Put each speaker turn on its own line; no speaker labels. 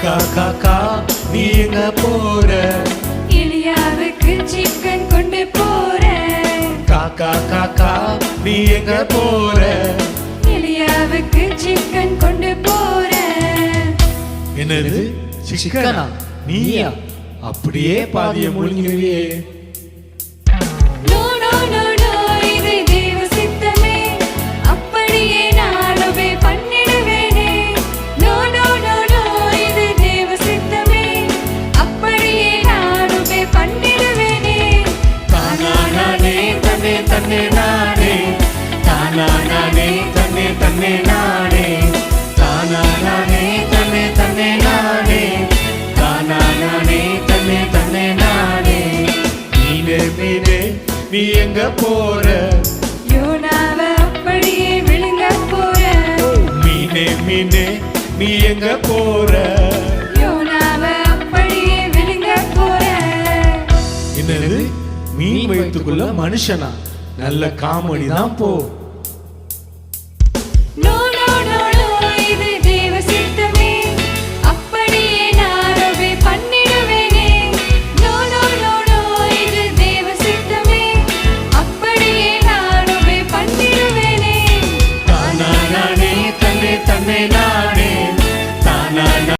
காக்கா காக்கா நீ எங்க போற?
எலியாவுக்கு சிக்கன் கொண்டு போறேன்.
காக்கா காக்கா நீ எங்க போற?
எலியாவுக்கு சிக்கன் கொண்டு போறேன்.
என்னது சிக்கனா? நீயா? அப்படியே பாதிய முழுங்கிருவியே.
நோ நோ நோ நோ, இது தேவ சித்தமே, அப்படியே நானுமே பண்ணிடுவேனே. நோ நோ நோ நோ, இது தேவ சித்தமே, அப்படியே நானுமே பண்ணிடுவேனே.
தானா நானே தன்னே தன்னே நானே, தானா நானே தன்னே தன்னே நானே, தானா நானே தன்னே தன்னே நானே, தானா நானே தன்னே தன்னே நானே. மீனே மீனே நீ எங்க போற?
யோனாவை அப்படியே விழுங்க போறேன்.
மீனே மீனே நீ எங்க போற?
யோனாவை அப்படியே விழுங்க போறேன்.
என்னது மீன் வயிற்றுக்குள்ள மனுஷனா? நல்ல காமெடி தான் போ.